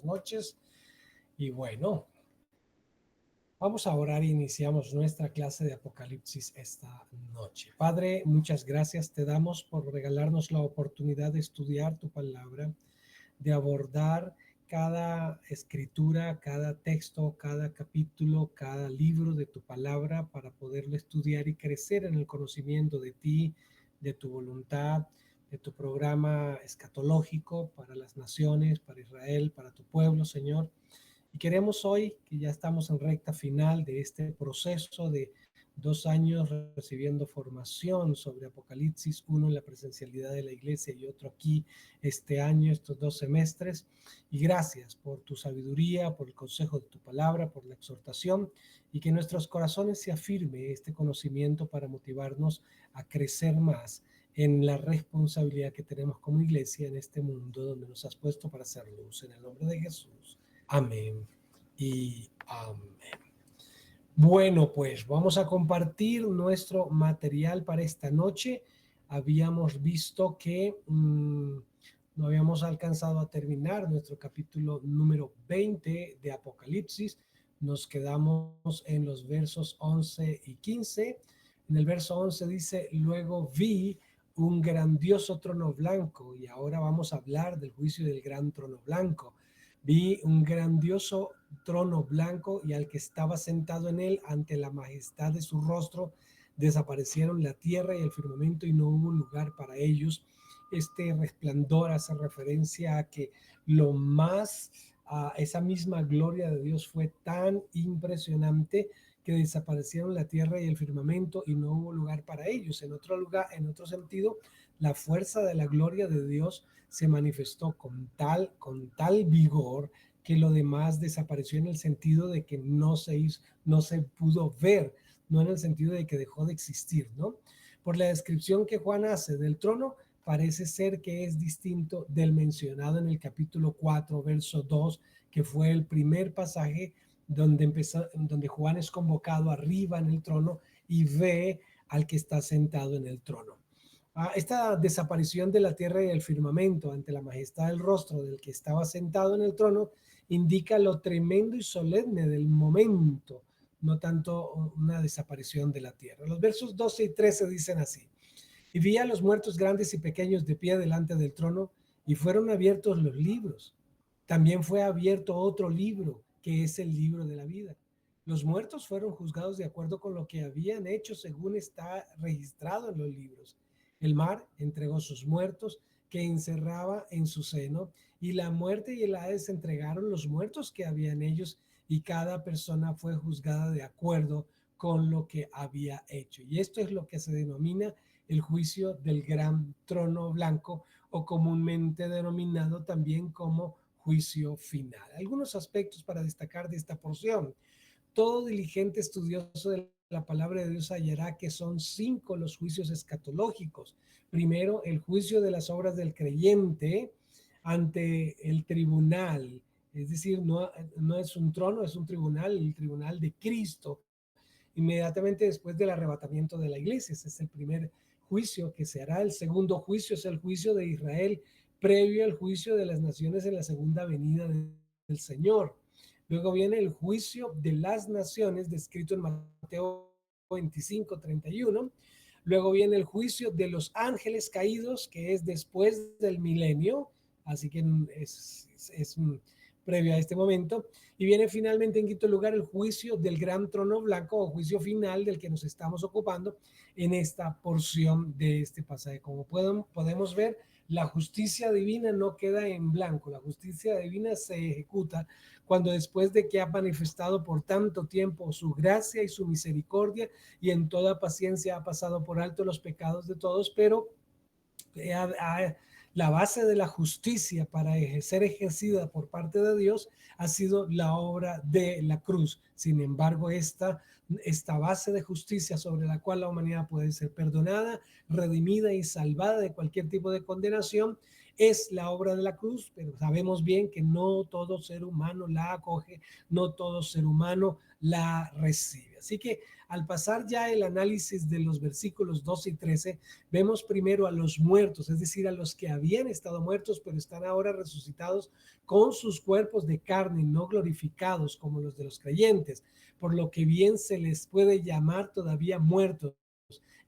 buenas noches. Y bueno, vamos a orar e iniciamos nuestra clase de Apocalipsis esta noche. Padre, muchas gracias te damos por regalarnos la oportunidad de estudiar tu palabra, de abordar cada escritura, cada texto, cada capítulo, cada libro de tu palabra para poderlo estudiar y crecer en el conocimiento de ti, de tu voluntad, de tu programa escatológico para las naciones, para Israel, para tu pueblo, Señor. Y queremos hoy, que ya estamos en recta final de este proceso de 2 años recibiendo formación sobre Apocalipsis, uno en la presencialidad de la iglesia y otro aquí este año, estos 2 semestres. Y gracias por tu sabiduría, por el consejo de tu palabra, por la exhortación, y que en nuestros corazones se afirme este conocimiento para motivarnos a crecer más en la responsabilidad que tenemos como iglesia en este mundo donde nos has puesto para hacer luz. En el nombre de Jesús. Amén y amén. Bueno, pues vamos a compartir nuestro material para esta noche. Habíamos visto que no habíamos alcanzado a terminar nuestro capítulo número 20 de Apocalipsis. Nos quedamos en los versos 11 y 15. En el verso 11 dice, luego vi un grandioso trono blanco, y ahora vamos a hablar del juicio del gran trono blanco. Vi un grandioso trono blanco y al que estaba sentado en él, ante la majestad de su rostro, desaparecieron la tierra y el firmamento y no hubo lugar para ellos. Este resplandor hace referencia a que esa misma gloria de Dios fue tan impresionante que desaparecieron la tierra y el firmamento y no hubo lugar para ellos. En otro lugar, en otro sentido, la fuerza de la gloria de Dios se manifestó con tal vigor que lo demás desapareció, en el sentido de que no se pudo ver, no en el sentido de que dejó de existir, ¿no? Por la descripción que Juan hace del trono, parece ser que es distinto del mencionado en el capítulo 4, verso 2, que fue el primer pasaje donde Juan es convocado arriba en el trono y ve al que está sentado en el trono. Esta desaparición de la tierra y el firmamento ante la majestad del rostro del que estaba sentado en el trono indica lo tremendo y solemne del momento, no tanto una desaparición de la tierra. Los versos 12 y 13 dicen así: y vi a los muertos grandes y pequeños de pie delante del trono, y fueron abiertos los libros. También fue abierto otro libro, que es el libro de la vida. Los muertos fueron juzgados de acuerdo con lo que habían hecho, según está registrado en los libros. El mar entregó sus muertos, que encerraba en su seno, y la muerte y el Hades entregaron los muertos que habían ellos, y cada persona fue juzgada de acuerdo con lo que había hecho. Y esto es lo que se denomina el juicio del gran trono blanco, o comúnmente denominado también como juicio final. Algunos aspectos para destacar de esta porción. Todo diligente estudioso de la palabra de Dios hallará que son 5 los juicios escatológicos. Primero, el juicio de las obras del creyente ante el tribunal, es decir, no es un trono, es un tribunal, el tribunal de Cristo, inmediatamente después del arrebatamiento de la iglesia. Ese es el primer juicio que se hará. El segundo juicio es el juicio de Israel, previo al juicio de las naciones en la segunda venida del Señor. Luego viene el juicio de las naciones, descrito en Mateo 25:31. Luego viene el juicio de los ángeles caídos, que es después del milenio, así que es previo a este momento. Y viene finalmente, en quinto lugar, el juicio del gran trono blanco, o juicio final, del que nos estamos ocupando en esta porción de este pasaje. Como podemos ver, la justicia divina no queda en blanco. La justicia divina se ejecuta cuando, después de que ha manifestado por tanto tiempo su gracia y su misericordia, y en toda paciencia ha pasado por alto los pecados de todos, pero la base de la justicia para ser ejercida por parte de Dios ha sido la obra de la cruz. Sin embargo, esta base de justicia sobre la cual la humanidad puede ser perdonada, redimida y salvada de cualquier tipo de condenación es la obra de la cruz, pero sabemos bien que no todo ser humano la acoge, no todo ser humano la recibe. Así que al pasar ya el análisis de los versículos 12 y 13, vemos primero a los muertos, es decir, a los que habían estado muertos, pero están ahora resucitados con sus cuerpos de carne, no glorificados como los de los creyentes, por lo que bien se les puede llamar todavía muertos,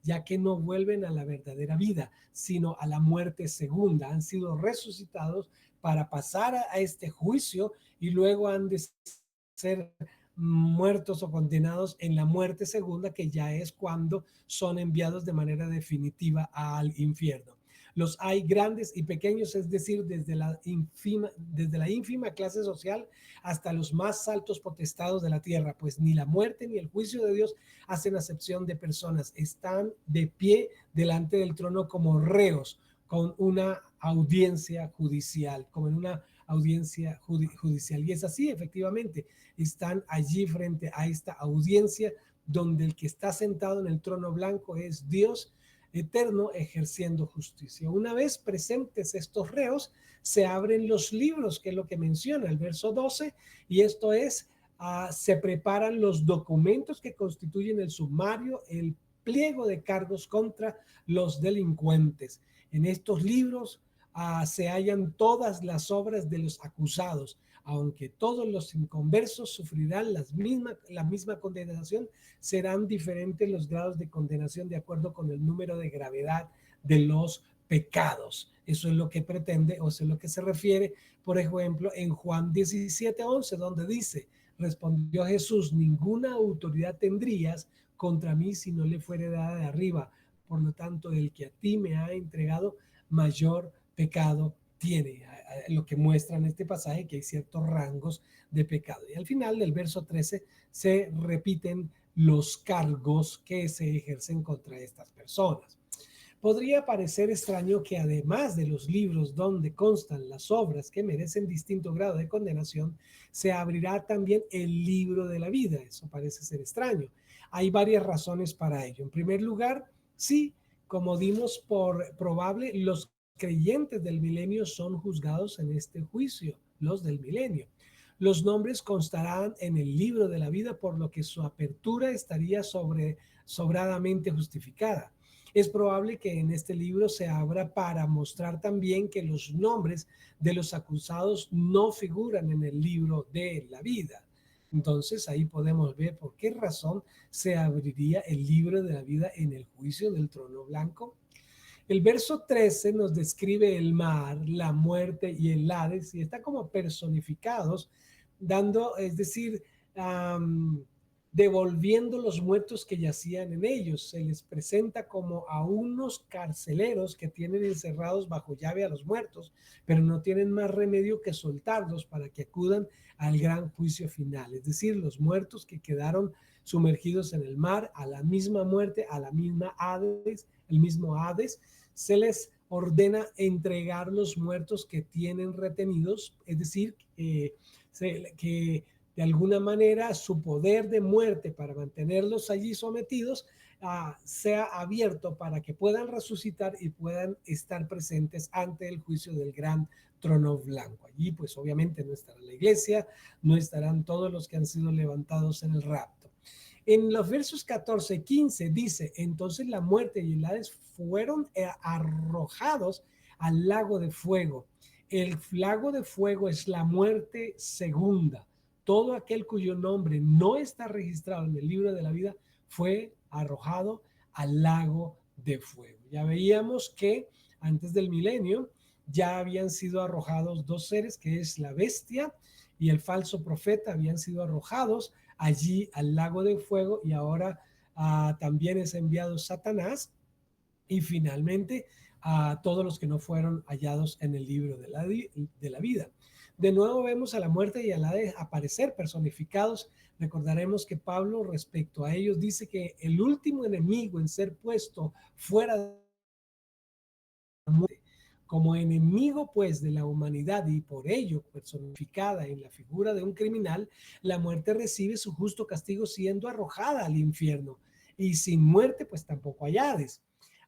ya que no vuelven a la verdadera vida, sino a la muerte segunda. Han sido resucitados para pasar a este juicio y luego han de ser muertos o condenados en la muerte segunda, que ya es cuando son enviados de manera definitiva al infierno. Los hay grandes y pequeños, es decir, desde la ínfima clase social hasta los más altos potestados de la tierra, pues ni la muerte ni el juicio de Dios hacen acepción de personas. Están de pie delante del trono como reos, con una audiencia judicial, como en una audiencia judicial. Y es así, efectivamente, están allí frente a esta audiencia donde el que está sentado en el trono blanco es Dios eterno ejerciendo justicia. Una vez presentes estos reos, se abren los libros, que es lo que menciona el verso 12, y esto es, se preparan los documentos que constituyen el sumario, el pliego de cargos contra los delincuentes. En estos libros se hallan todas las obras de los acusados, aunque todos los inconversos sufrirán la misma condenación, serán diferentes los grados de condenación de acuerdo con el número de gravedad de los pecados. Eso es lo que pretende, o sea, lo que se refiere, por ejemplo, en Juan 17:11, donde dice, respondió Jesús, ninguna autoridad tendrías contra mí si no le fuere dada de arriba. Por lo tanto, el que a ti me ha entregado, mayor pecado tiene. Lo que muestra en este pasaje que hay ciertos rangos de pecado. Y al final del verso 13 se repiten los cargos que se ejercen contra estas personas. Podría parecer extraño que además de los libros donde constan las obras que merecen distinto grado de condenación, se abrirá también el libro de la vida. Eso parece ser extraño. Hay varias razones para ello. En primer lugar, sí, como dimos por probable, los creyentes del milenio son juzgados en este juicio, los del milenio. Los nombres constarán en el libro de la vida, por lo que su apertura estaría sobradamente justificada. Es probable que en este libro se abra para mostrar también que los nombres de los acusados no figuran en el libro de la vida. Entonces ahí podemos ver por qué razón se abriría el libro de la vida en el juicio del trono blanco. El verso 13 nos describe el mar, la muerte y el Hades, y está como personificados, dando, es decir, devolviendo los muertos que yacían en ellos. Se les presenta como a unos carceleros que tienen encerrados bajo llave a los muertos, pero no tienen más remedio que soltarlos para que acudan al gran juicio final. Es decir, los muertos que quedaron sumergidos en el mar, a la misma muerte, a la misma Hades, el mismo Hades, se les ordena entregar los muertos que tienen retenidos, es decir, que de alguna manera su poder de muerte para mantenerlos allí sometidos sea abierto para que puedan resucitar y puedan estar presentes ante el juicio del gran trono blanco. Allí pues obviamente no estará la iglesia, no estarán todos los que han sido levantados en el rapto. En los versos 14 y 15 dice, entonces la muerte y el Hades fueron arrojados al lago de fuego. El lago de fuego es la muerte segunda. Todo aquel cuyo nombre no está registrado en el libro de la vida fue arrojado al lago de fuego. Ya veíamos que antes del milenio ya habían sido arrojados dos seres, que es la bestia y el falso profeta, habían sido arrojados allí al lago de fuego, y ahora también es enviado Satanás, y finalmente a todos los que no fueron hallados en el libro de la vida. De nuevo vemos a la muerte y a la Hades aparecer personificados. Recordaremos que Pablo respecto a ellos dice que el último enemigo en ser puesto fuera de la muerte, como enemigo pues de la humanidad y por ello personificada en la figura de un criminal, la muerte recibe su justo castigo siendo arrojada al infierno, y sin muerte pues tampoco hay Hades.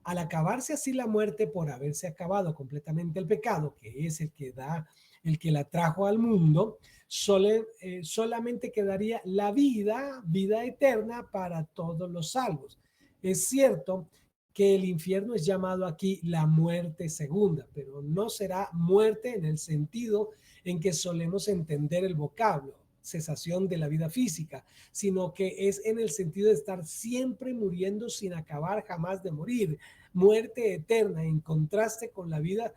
Al acabarse así la muerte por haberse acabado completamente el pecado, que es el que la trajo al mundo, solamente quedaría la vida eterna para todos los salvos. Es cierto que el infierno es llamado aquí la muerte segunda, pero no será muerte en el sentido en que solemos entender el vocablo, cesación de la vida física, sino que es en el sentido de estar siempre muriendo sin acabar jamás de morir, muerte eterna, en contraste con la vida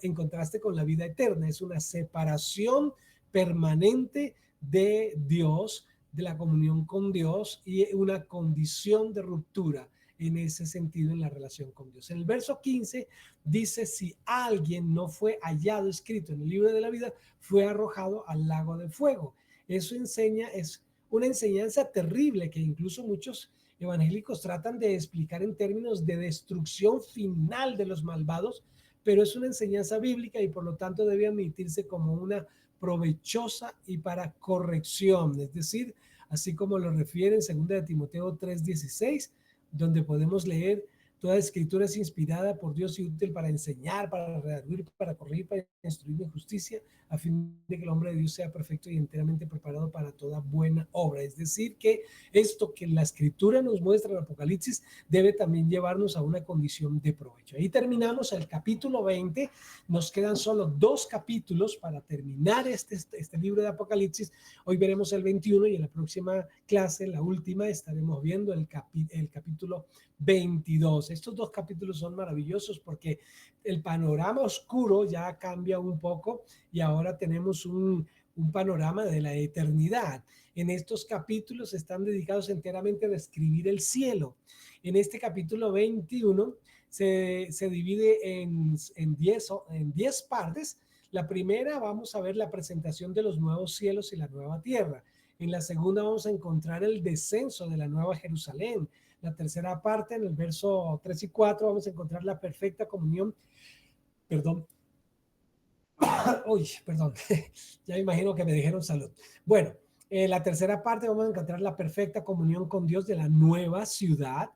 en contraste con la vida eterna. Es una separación permanente de Dios, de la comunión con Dios, y una condición de ruptura en ese sentido en la relación con Dios. En el verso 15 dice: si alguien no fue hallado escrito en el libro de la vida, fue arrojado al lago de fuego. Eso es una enseñanza terrible que incluso muchos evangélicos tratan de explicar en términos de destrucción final de los malvados, pero es una enseñanza bíblica y por lo tanto debe admitirse como una provechosa y para corrección, es decir, así como lo refiere en 2 de Timoteo 3:16, donde podemos leer: toda escritura es inspirada por Dios y útil para enseñar, para redarguir, para corregir, para instruir en justicia, a fin de que el hombre de Dios sea perfecto y enteramente preparado para toda buena obra. Es decir, que esto que la escritura nos muestra en Apocalipsis debe también llevarnos a una condición de provecho. Ahí terminamos el capítulo 20. Nos quedan solo 2 capítulos para terminar este libro de Apocalipsis. Hoy veremos el 21 y en la próxima clase, la última, estaremos viendo el capítulo 22. Estos 2 capítulos son maravillosos porque el panorama oscuro ya cambia un poco y ahora tenemos un panorama de la eternidad. En estos capítulos están dedicados enteramente a describir el cielo. En este capítulo 21 se divide en 10 partes. La primera, vamos a ver la presentación de los nuevos cielos y la nueva tierra. En la segunda vamos a encontrar el descenso de la nueva Jerusalén. La tercera parte, en el verso 3 y 4, vamos a encontrar la perfecta comunión. Perdón. Uy, perdón. Ya me imagino que me dijeron salud. Bueno, en la tercera parte vamos a encontrar la perfecta comunión con Dios de la nueva ciudad.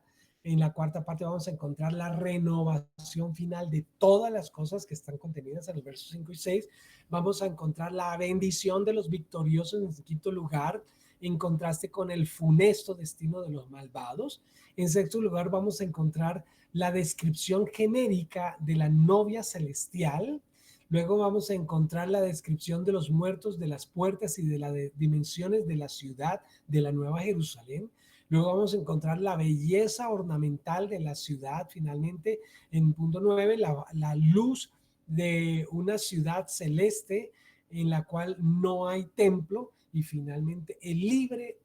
En la cuarta parte vamos a encontrar la renovación final de todas las cosas que están contenidas en el verso 5 y 6. Vamos a encontrar la bendición de los victoriosos en el quinto lugar, en contraste con el funesto destino de los malvados. En sexto lugar vamos a encontrar la descripción genérica de la novia celestial. Luego vamos a encontrar la descripción de los muertos, de las puertas y de las dimensiones de la ciudad de la Nueva Jerusalén. Luego vamos a encontrar la belleza ornamental de la ciudad. Finalmente, en punto 9, la luz de una ciudad celeste en la cual no hay templo. Y finalmente, el libre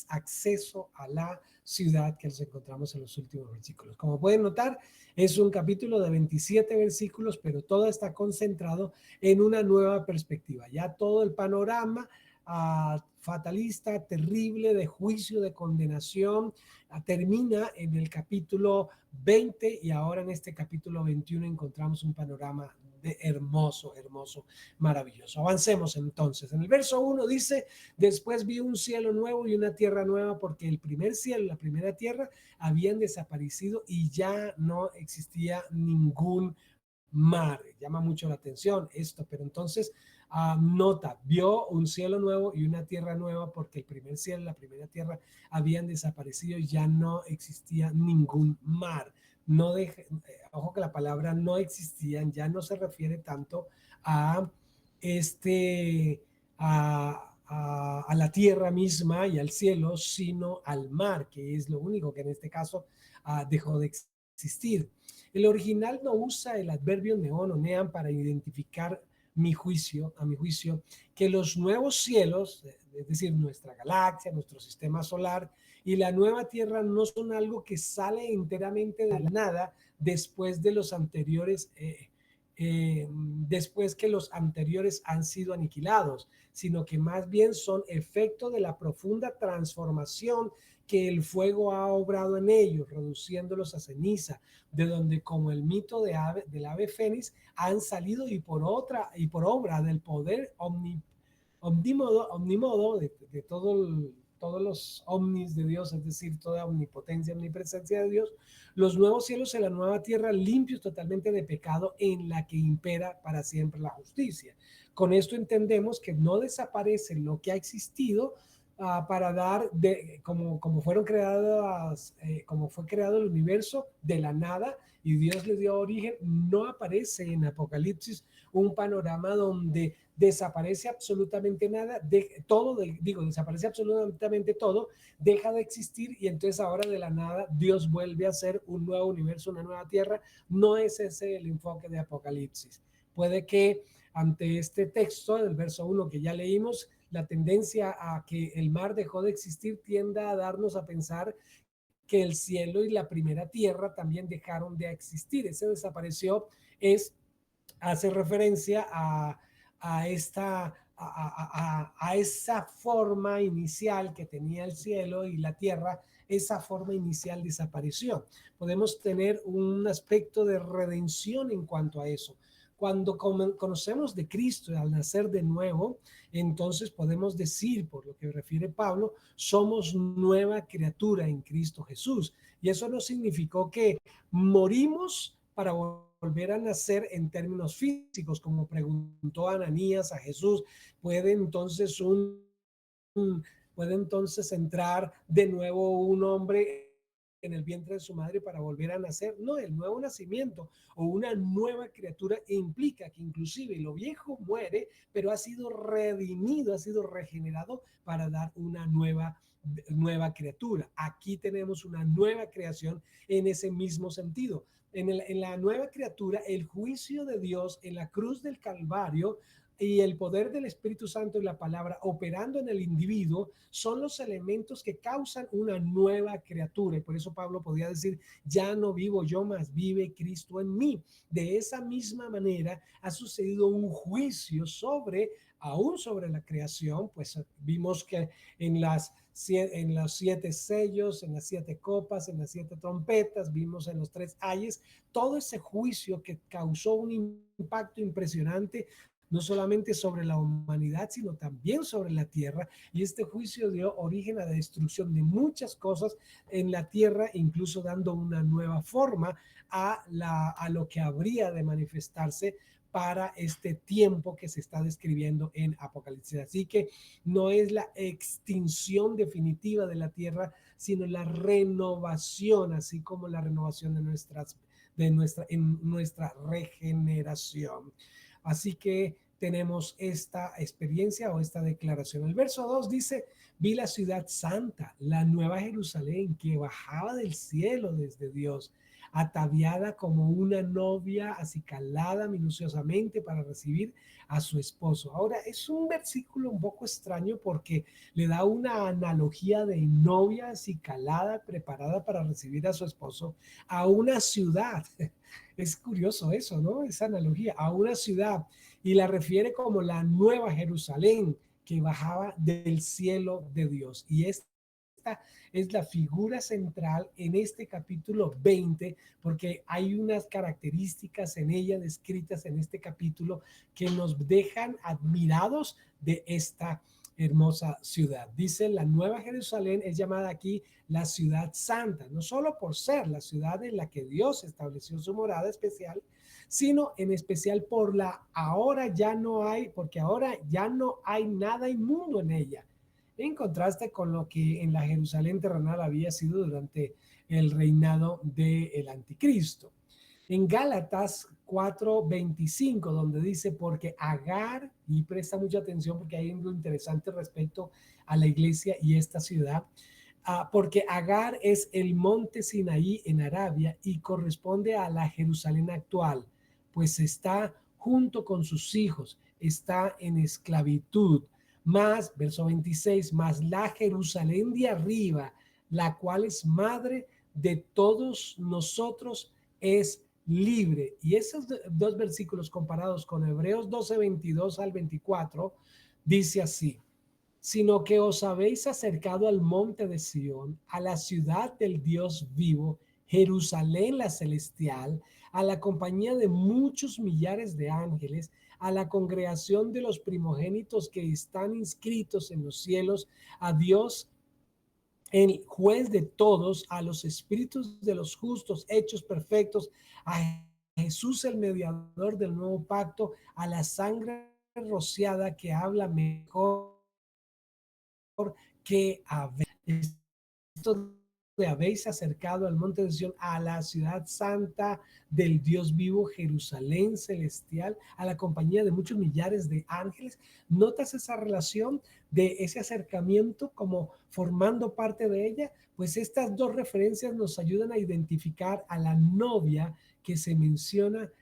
acceso a la ciudad que nos encontramos en los últimos versículos. Como pueden notar, es un capítulo de 27 versículos, pero todo está concentrado en una nueva perspectiva. Ya todo el panorama fatalista, terrible, de juicio, de condenación, termina en el capítulo 20 y ahora en este capítulo 21 encontramos un panorama de hermoso, maravilloso. Avancemos entonces. En el verso 1 dice: después vi un cielo nuevo y una tierra nueva, porque el primer cielo y la primera tierra habían desaparecido y ya no existía ningún mar. Llama mucho la atención esto, pero entonces nota: vio un cielo nuevo y una tierra nueva, porque el primer cielo y la primera tierra habían desaparecido y ya no existía ningún mar. No ojo que la palabra no existían ya no se refiere tanto a este a la tierra misma y al cielo, sino al mar, que es lo único que en este caso dejó de existir. El original no usa el adverbio neon o nean para identificar a mi juicio, que los nuevos cielos, es decir, nuestra galaxia, nuestro sistema solar y la nueva tierra no son algo que sale enteramente de la nada después de los anteriores, después que los anteriores han sido aniquilados, sino que más bien son efecto de la profunda transformación que el fuego ha obrado en ellos, reduciéndolos a ceniza, de donde, como el mito del ave fénix, han salido y por obra del poder omnímodo de todo todos los omnis de Dios, es decir, toda omnipotencia, omnipresencia de Dios, los nuevos cielos y la nueva tierra limpios totalmente de pecado, en la que impera para siempre la justicia. Con esto entendemos que no desaparece lo que ha existido, para dar, como fueron creadas, como fue creado el universo de la nada y Dios le dio origen. No aparece en Apocalipsis un panorama donde desaparece absolutamente nada, desaparece absolutamente todo, deja de existir y entonces ahora de la nada Dios vuelve a hacer un nuevo universo, una nueva tierra. No es ese el enfoque de Apocalipsis. Puede que ante este texto del verso 1 que ya leímos, la tendencia a que el mar dejó de existir tienda a darnos a pensar que el cielo y la primera tierra también dejaron de existir. Ese desapareció hace referencia a esta a esa forma inicial que tenía el cielo y la tierra. Esa forma inicial desapareció. Podemos tener un aspecto de redención en cuanto a eso. Cuando conocemos de Cristo al nacer de nuevo, entonces podemos decir, por lo que refiere Pablo, somos nueva criatura en Cristo Jesús. Y eso no significó que morimos para volver a nacer en términos físicos, como preguntó Ananías a Jesús. ¿Puede entonces puede entonces entrar de nuevo un hombre en el vientre de su madre para volver a nacer? No, el nuevo nacimiento o una nueva criatura implica que inclusive lo viejo muere, pero ha sido redimido, ha sido regenerado para dar una nueva criatura. Aquí tenemos una nueva creación en ese mismo sentido. En la nueva criatura, el juicio de Dios en la cruz del Calvario y el poder del Espíritu Santo y la palabra operando en el individuo son los elementos que causan una nueva criatura. Y por eso Pablo podía decir, ya no vivo yo, mas vive Cristo en mí. De esa misma manera ha sucedido un juicio aún sobre la creación. Pues vimos que en los 7 sellos, en las 7 copas, en las 7 trompetas, vimos en los 3 ayes, todo ese juicio que causó un impacto impresionante no solamente sobre la humanidad, sino también sobre la tierra. Y este juicio dio origen a la destrucción de muchas cosas en la tierra, incluso dando una nueva forma a lo que habría de manifestarse para este tiempo que se está describiendo en Apocalipsis. Así que no es la extinción definitiva de la tierra, sino la renovación, así como la renovación en nuestra regeneración. Así que tenemos esta experiencia o esta declaración. El verso 2 dice, vi la ciudad santa, la nueva Jerusalén, que bajaba del cielo desde Dios, ataviada como una novia, acicalada minuciosamente para recibir a su esposo. Ahora, es un versículo un poco extraño porque le da una analogía de novia acicalada, preparada para recibir a su esposo, a una ciudad. Es curioso eso, ¿no? Esa analogía, a una ciudad, y la refiere como la nueva Jerusalén que bajaba del cielo de Dios. Y esta es la figura central en este capítulo 20, porque hay unas características en ella descritas en este capítulo que nos dejan admirados de esta hermosa ciudad. Dice, la nueva Jerusalén es llamada aquí la ciudad santa, no solo por ser la ciudad en la que Dios estableció su morada especial, sino en especial porque ahora ya no hay nada inmundo en ella, en contraste con lo que en la Jerusalén terrenal había sido durante el reinado del anticristo. En Gálatas 4:25, donde dice, porque Agar, y presta mucha atención porque hay algo interesante respecto a la iglesia y esta ciudad, porque Agar es el monte Sinaí en Arabia y corresponde a la Jerusalén actual, pues está junto con sus hijos, está en esclavitud. Más, verso 26, más la Jerusalén de arriba, la cual es madre de todos nosotros, es libre. Y esos dos versículos comparados con Hebreos 12:22 al 24, dice así, sino que os habéis acercado al monte de Sión, a la ciudad del Dios vivo, Jerusalén la celestial, a la compañía de muchos millares de ángeles, a la congregación de los primogénitos que están inscritos en los cielos, a Dios el juez de todos, a los espíritus de los justos hechos perfectos, a Jesús el mediador del nuevo pacto, a la sangre rociada que habla mejor que Abel. Esto de habéis acercado al monte de Sion, a la ciudad santa del Dios vivo, Jerusalén celestial, a la compañía de muchos millares de ángeles. ¿Notas esa relación de ese acercamiento como formando parte de ella? Pues estas dos referencias nos ayudan a identificar a la novia que se menciona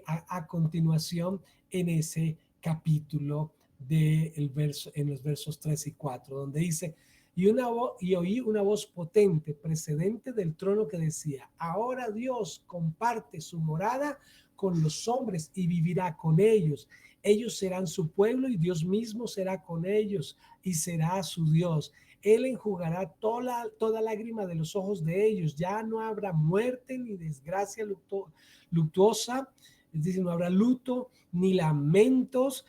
a continuación en ese capítulo en los versos 3 y 4, donde dice, y oí una voz potente precedente del trono que decía, ahora Dios comparte su morada con los hombres y vivirá con ellos. Ellos serán su pueblo y Dios mismo será con ellos y será su Dios. Él enjugará toda lágrima de los ojos de ellos. Ya no habrá muerte ni desgracia luctuosa, es decir, no habrá luto ni lamentos,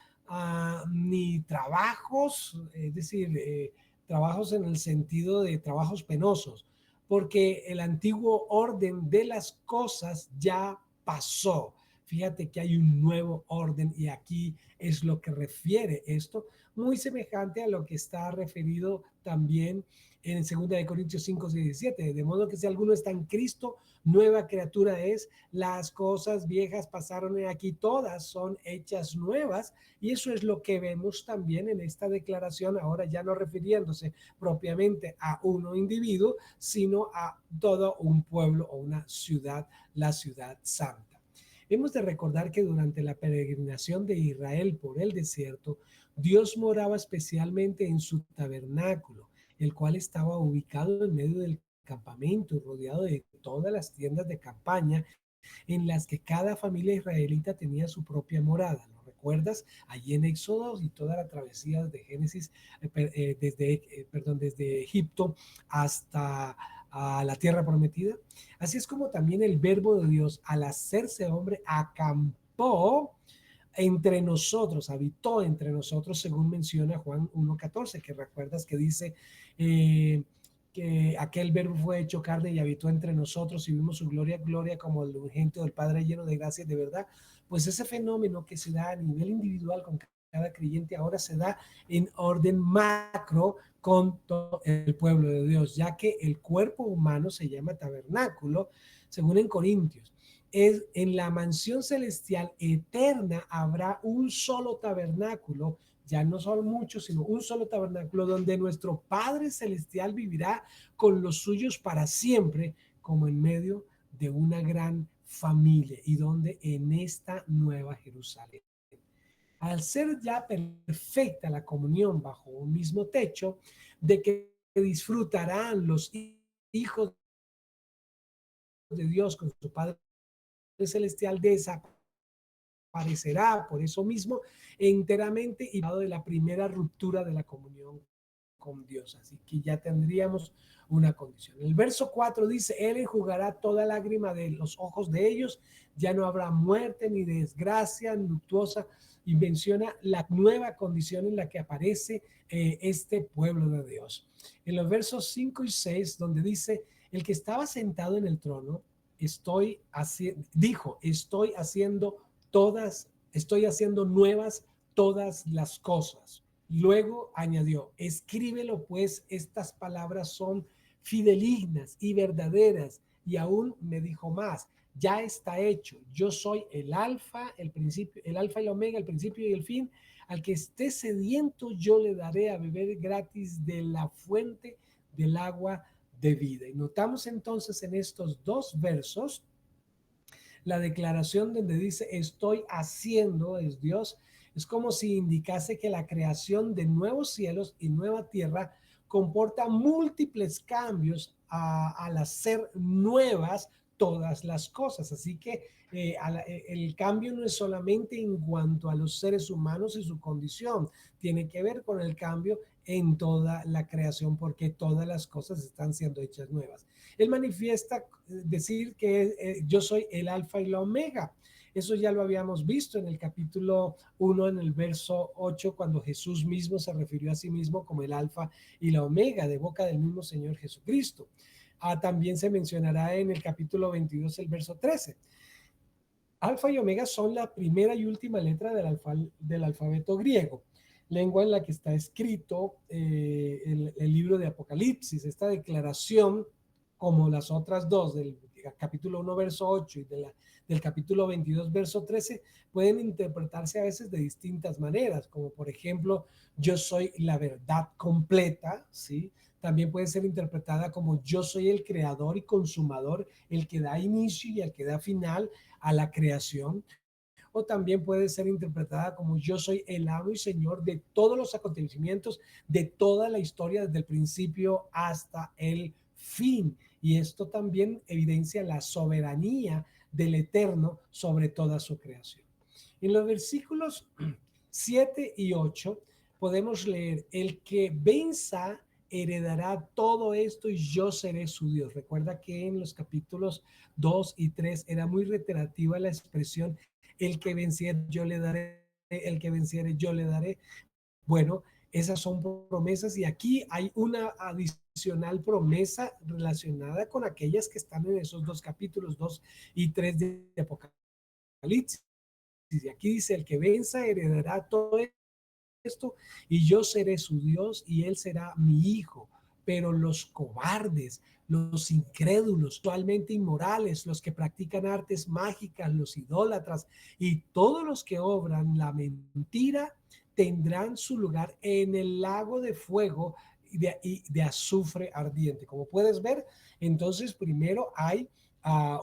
ni trabajos, es decir, trabajos en el sentido de trabajos penosos, porque el antiguo orden de las cosas ya pasó. Fíjate que hay un nuevo orden y aquí es lo que refiere esto, muy semejante a lo que está referido también en 2 Corintios 5:17, de modo que si alguno está en Cristo, nueva criatura es, las cosas viejas pasaron y aquí todas son hechas nuevas, y eso es lo que vemos también en esta declaración, ahora ya no refiriéndose propiamente a un individuo, sino a todo un pueblo o una ciudad, la ciudad santa. Hemos de recordar que durante la peregrinación de Israel por el desierto, Dios moraba especialmente en su tabernáculo, el cual estaba ubicado en medio del campamento, rodeado de todas las tiendas de campaña en las que cada familia israelita tenía su propia morada. ¿Lo recuerdas? Allí en Éxodo y toda la travesía de Génesis, desde Egipto hasta a la tierra prometida. Así es como también el verbo de Dios, al hacerse hombre, acampó entre nosotros, habitó entre nosotros, según menciona Juan 1:14, que recuerdas que dice eh, que aquel verbo fue hecho carne y habitó entre nosotros y vimos su gloria, gloria como el unigénito del Padre lleno de gracia y de verdad. Pues ese fenómeno que se da a nivel individual con cada creyente ahora se da en orden macro con todo el pueblo de Dios, ya que el cuerpo humano se llama tabernáculo, según en Corintios. Es en la mansión celestial eterna habrá un solo tabernáculo, ya no son muchos, sino un solo tabernáculo donde nuestro Padre Celestial vivirá con los suyos para siempre, como en medio de una gran familia y donde en esta nueva Jerusalén. Al ser ya perfecta la comunión bajo un mismo techo, de que disfrutarán los hijos de Dios con su Padre Celestial, desaparecerá por eso mismo enteramente y de la primera ruptura de la comunión con Dios. Así que ya tendríamos una condición. El verso 4 dice, Él enjugará toda lágrima de los ojos de ellos, ya no habrá muerte ni desgracia luctuosa, y menciona la nueva condición en la que aparece este pueblo de Dios. En los versos 5 y 6, donde dice, el que estaba sentado en el trono, estoy haciendo nuevas todas las cosas. Luego añadió, escríbelo pues, estas palabras son fidelignas y verdaderas. Y aún me dijo más, ya está hecho. Yo soy el alfa, el principio, el alfa y el omega, el principio y el fin. Al que esté sediento, yo le daré a beber gratis de la fuente del agua de vida. Y notamos entonces en estos dos versos la declaración donde dice estoy haciendo, es Dios, es como si indicase que la creación de nuevos cielos y nueva tierra comporta múltiples cambios al hacer nuevas todas las cosas. Así que el cambio no es solamente en cuanto a los seres humanos y su condición, tiene que ver con el cambio en toda la creación porque todas las cosas están siendo hechas nuevas. Él manifiesta decir que yo soy el alfa y la omega. Eso ya lo habíamos visto en el capítulo 1, en el verso 8, cuando Jesús mismo se refirió a sí mismo como el alfa y la omega, de boca del mismo Señor Jesucristo. También se mencionará en el capítulo 22, el verso 13. Alfa y omega son la primera y última letra del alfabeto griego, lengua en la que está escrito el libro de Apocalipsis. Esta declaración, como las otras dos, del capítulo 1, verso 8 y del capítulo 22, verso 13, pueden interpretarse a veces de distintas maneras, como por ejemplo, yo soy la verdad completa, ¿sí? También puede ser interpretada como yo soy el creador y consumador, el que da inicio y el que da final a la creación. O también puede ser interpretada como yo soy el amo y señor de todos los acontecimientos, de toda la historia, desde el principio hasta el fin. Y esto también evidencia la soberanía del Eterno sobre toda su creación. En los versículos 7 y 8 podemos leer, el que venza heredará todo esto y yo seré su Dios. Recuerda que en los capítulos 2 y 3 era muy reiterativa la expresión, el que venciere yo le daré, el que venciere yo le daré. Bueno, esas son promesas y aquí hay una adicional promesa relacionada con aquellas que están en esos dos capítulos 2 y 3 de Apocalipsis. Y aquí dice, el que venza heredará todo esto y yo seré su Dios y él será mi hijo. Pero los cobardes, los incrédulos, sexualmente inmorales, los que practican artes mágicas, los idólatras y todos los que obran la mentira tendrán su lugar en el lago de fuego y de azufre ardiente. Como puedes ver, entonces primero hay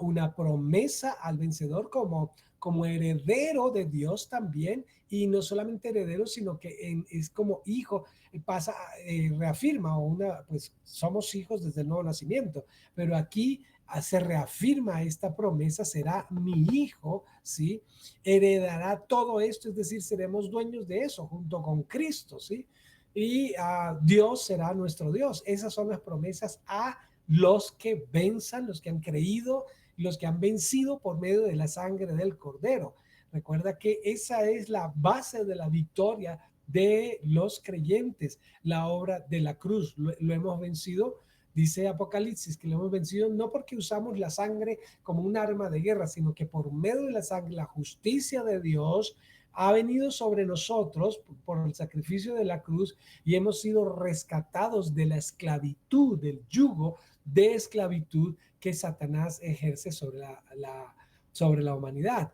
una promesa al vencedor como heredero de Dios también, y no solamente heredero, sino que es como hijo, pasa, reafirma, pues somos hijos desde el nuevo nacimiento, pero aquí se reafirma esta promesa, será mi hijo, ¿sí? Heredará todo esto, es decir, seremos dueños de eso junto con Cristo, ¿sí? Y Dios será nuestro Dios. Esas son las promesas a los que venzan, los que han creído, los que han vencido por medio de la sangre del Cordero. Recuerda que esa es la base de la victoria de los creyentes, la obra de la cruz. Lo hemos vencido, dice Apocalipsis, que lo hemos vencido no porque usamos la sangre como un arma de guerra, sino que por medio de la sangre, la justicia de Dios ha venido sobre nosotros por el sacrificio de la cruz y hemos sido rescatados de la esclavitud, del yugo de esclavitud que Satanás ejerce sobre la humanidad.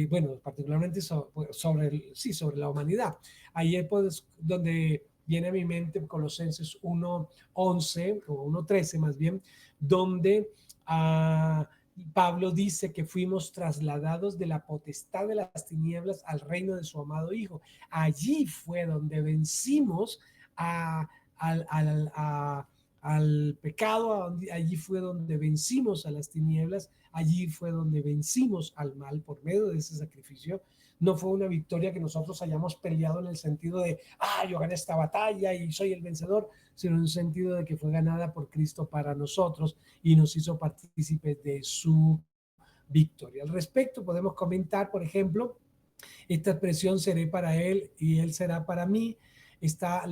Bueno, particularmente sobre la humanidad. Ahí es pues, donde viene a mi mente Colosenses 1:11 o 1:13 más bien, donde Pablo dice que fuimos trasladados de la potestad de las tinieblas al reino de su amado Hijo. Allí fue donde vencimos a, al pecado, allí fue donde vencimos a las tinieblas, allí fue donde vencimos al mal por medio de ese sacrificio. No fue una victoria que nosotros hayamos peleado en el sentido de, yo gané esta batalla y soy el vencedor, sino en el sentido de que fue ganada por Cristo para nosotros y nos hizo partícipes de su victoria. Al respecto, podemos comentar, por ejemplo, esta expresión seré para él y él será para mí. Esta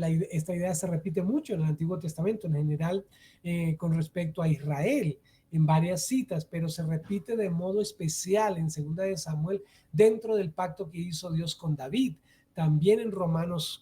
idea se repite mucho en el Antiguo Testamento, en general, con respecto a Israel, en varias citas, pero se repite de modo especial en 2 de Samuel dentro del pacto que hizo Dios con David. También en Romanos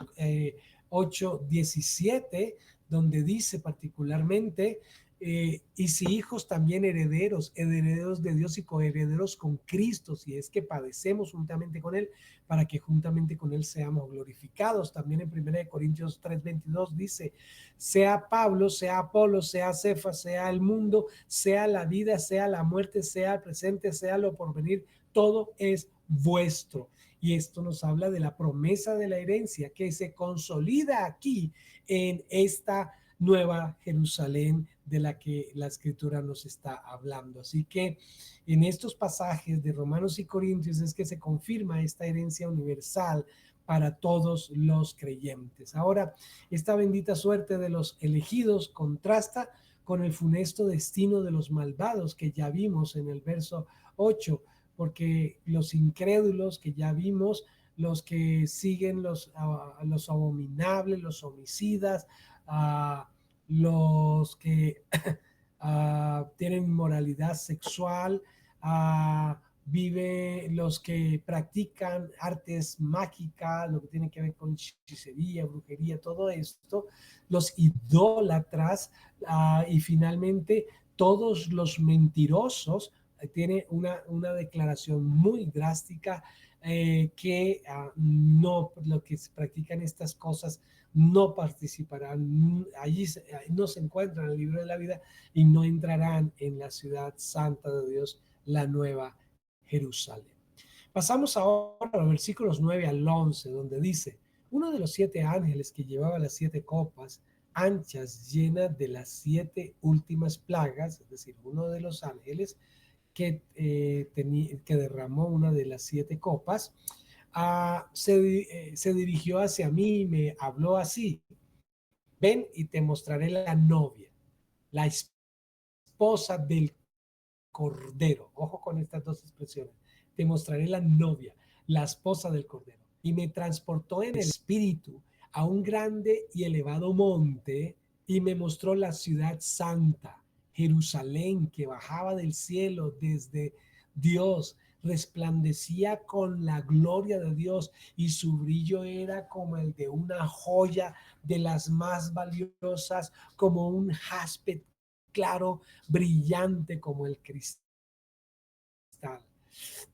8:17, donde dice particularmente, y si hijos también herederos, herederos de Dios y coherederos con Cristo, si es que padecemos juntamente con Él, para que juntamente con Él seamos glorificados. También en 1 Corintios 3:22 dice, sea Pablo, sea Apolo, sea Cefas, sea el mundo, sea la vida, sea la muerte, sea el presente, sea lo porvenir, todo es vuestro. Y esto nos habla de la promesa de la herencia que se consolida aquí en esta nueva Jerusalén de la que la escritura nos está hablando. Así que en estos pasajes de Romanos y Corintios es que se confirma esta herencia universal para todos los creyentes. Ahora, esta bendita suerte de los elegidos contrasta con el funesto destino de los malvados que ya vimos en el verso 8, porque los incrédulos que ya vimos, los que siguen los abominables, los homicidas, los que tienen inmoralidad sexual, vive los que practican artes mágicas, lo que tiene que ver con hechicería, brujería, todo esto, los idólatras, y finalmente todos los mentirosos. Tiene una declaración muy drástica, que no, lo que se practican estas cosas no participarán, allí no se encuentran en el libro de la vida y no entrarán en la ciudad santa de Dios, la nueva Jerusalén. Pasamos ahora a los versículos 9 al 11, donde dice: uno de los 7 ángeles que llevaba las 7 copas anchas llenas de las 7 últimas plagas, es decir, uno de los ángeles que derramó una de las 7 copas, se dirigió hacia mí y me habló así: ven y te mostraré la novia, la esposa del Cordero. Ojo con estas dos expresiones. Te mostraré la novia, la esposa del Cordero. Y me transportó en el espíritu a un grande y elevado monte y me mostró la ciudad santa, Jerusalén, que bajaba del cielo desde Dios, resplandecía con la gloria de Dios y su brillo era como el de una joya de las más valiosas, como un jaspe claro, brillante como el cristal.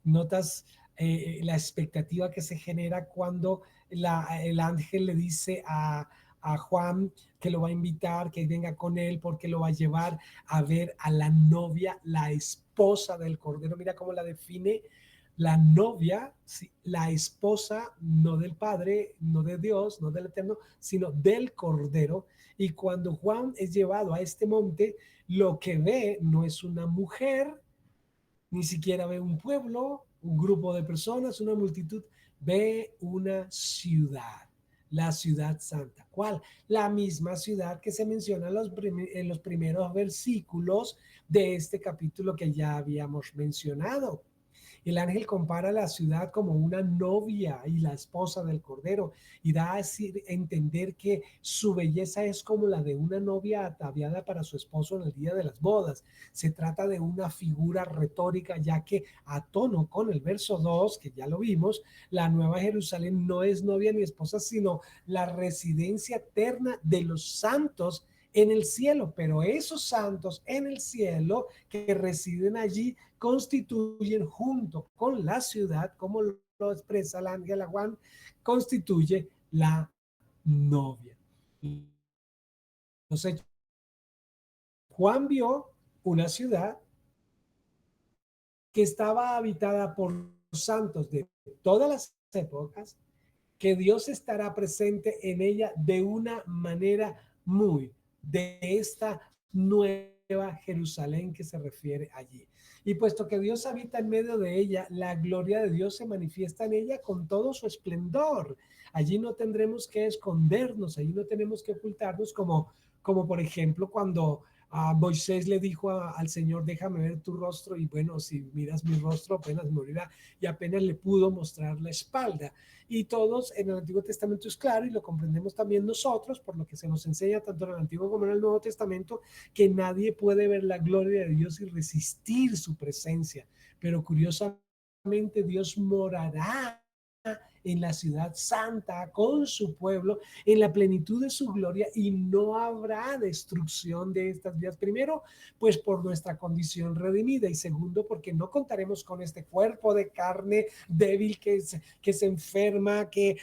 Notas la expectativa que se genera cuando el ángel le dice a Juan que lo va a invitar, que venga con él porque lo va a llevar a ver a la novia, la esposa del Cordero. Mira cómo la define: la novia, sí, la esposa, no del Padre, no de Dios, no del Eterno, sino del Cordero. Y cuando Juan es llevado a este monte, lo que ve no es una mujer, ni siquiera ve un pueblo, un grupo de personas, una multitud, ve una ciudad, la ciudad santa. ¿Cuál? La misma ciudad que se menciona en los primeros versículos de este capítulo que ya habíamos mencionado. El ángel compara la ciudad como una novia y la esposa del Cordero y da a entender que su belleza es como la de una novia ataviada para su esposo en el día de las bodas. Se trata de una figura retórica, ya que a tono con el verso 2, que ya lo vimos, la nueva Jerusalén no es novia ni esposa, sino la residencia eterna de los santos en el cielo, pero esos santos en el cielo que residen allí constituyen, junto con la ciudad, como lo expresa el ángel a Juan, constituye la novia. Entonces, Juan vio una ciudad que estaba habitada por santos de todas las épocas, que Dios estará presente en ella de una manera muy de esta nueva Jerusalén que se refiere allí. Y puesto que Dios habita en medio de ella, la gloria de Dios se manifiesta en ella con todo su esplendor. Allí no tendremos que escondernos, allí no tenemos que ocultarnos como por ejemplo cuando Moisés le dijo al Señor: déjame ver tu rostro, y bueno, si miras mi rostro apenas morirá, y apenas le pudo mostrar la espalda. Y todos en el Antiguo Testamento es claro, y lo comprendemos también nosotros, por lo que se nos enseña tanto en el Antiguo como en el Nuevo Testamento, que nadie puede ver la gloria de Dios y resistir su presencia. Pero curiosamente Dios morará en la ciudad santa con su pueblo en la plenitud de su gloria, y no habrá destrucción de estas vidas. Primero, pues por nuestra condición redimida, y segundo, porque no contaremos con este cuerpo de carne débil que se enferma, que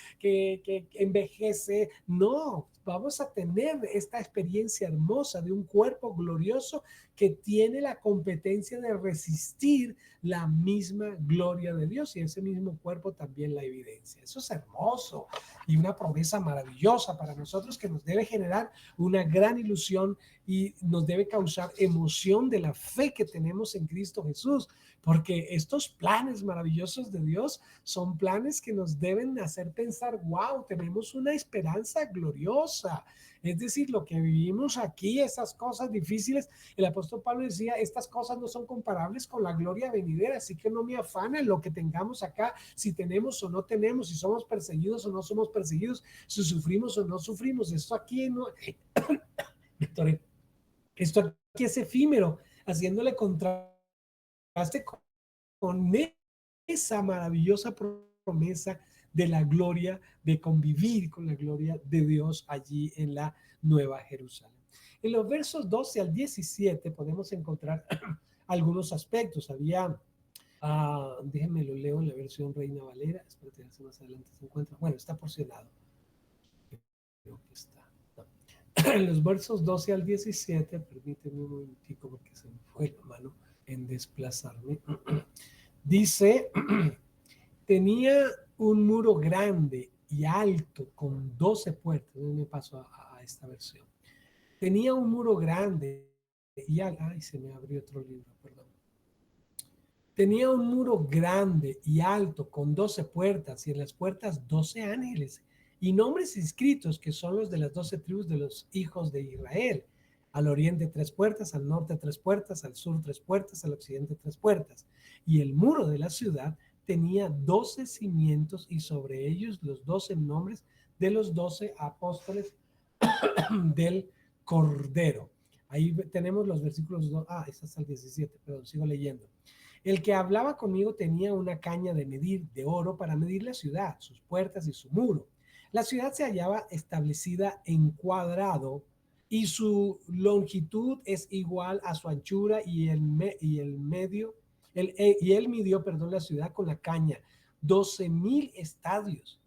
envejece. No, vamos a tener esta experiencia hermosa de un cuerpo glorioso que tiene la competencia de resistir la misma gloria de Dios, y ese mismo cuerpo también la evidencia. Eso es hermoso y una promesa maravillosa para nosotros, que nos debe generar una gran ilusión y nos debe causar emoción de la fe que tenemos en Cristo Jesús, porque estos planes maravillosos de Dios son planes que nos deben hacer pensar, wow, tenemos una esperanza gloriosa. Es decir, lo que vivimos aquí, esas cosas difíciles, el apóstol Pablo decía, estas cosas no son comparables con la gloria venidera, así que no me afana lo que tengamos acá, si tenemos o no tenemos, si somos perseguidos o no somos perseguidos, si sufrimos o no sufrimos. Esto aquí no, Víctor, esto aquí es efímero, haciéndole contraste con esa maravillosa promesa de la gloria, de convivir con la gloria de Dios allí en la Nueva Jerusalén. En los versos 12 al 17 podemos encontrar algunos aspectos. Déjenme lo leo en la versión Reina Valera, espérate, más adelante se encuentra. Bueno, está porcionado. Creo que está. No. En los versos 12 al 17, permíteme un momentico porque se me fue la mano en desplazarme. Dice, tenía un muro grande y alto con 12 puertas. Me paso a esta versión. Tenía un muro grande y alto. Ay, se me abrió otro libro, perdón. Tenía un muro grande y alto con 12 puertas y en las puertas 12 ángeles y nombres inscritos que son los de las 12 tribus de los hijos de Israel. Al oriente 3 puertas, al norte 3 puertas, al sur 3 puertas, al occidente 3 puertas. Y el muro de la ciudad tenía 12 cimientos y sobre ellos los 12 nombres de los 12 apóstoles del Cordero. Ahí tenemos los versículos 2. Es hasta el 17, perdón, sigo leyendo. El que hablaba conmigo tenía una caña de medir de oro para medir la ciudad, sus puertas y su muro. La ciudad se hallaba establecida en cuadrado y su longitud es igual a su anchura y él midió, perdón, la ciudad con la caña, 12,000 estadios.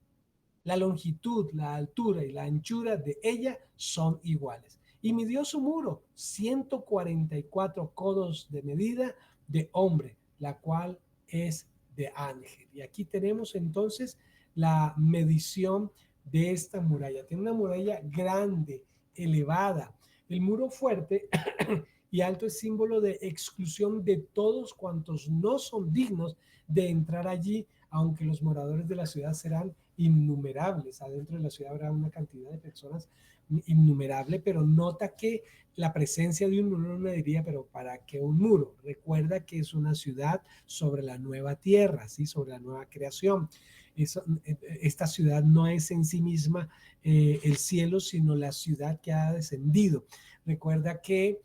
La longitud, la altura y la anchura de ella son iguales. Y midió su muro, 144 codos de medida de hombre, la cual es de ángel. Y aquí tenemos entonces la medición de esta muralla. Tiene una muralla grande, elevada. El muro fuerte y alto es símbolo de exclusión de todos cuantos no son dignos de entrar allí, aunque los moradores de la ciudad serán innumerables. Adentro de la ciudad habrá una cantidad de personas innumerable, pero nota que la presencia de un muro no diría, pero ¿para qué un muro? Recuerda que es una ciudad sobre la nueva tierra, ¿sí? Sobre la nueva creación. Esta ciudad no es en sí misma el cielo, sino la ciudad que ha descendido. Recuerda que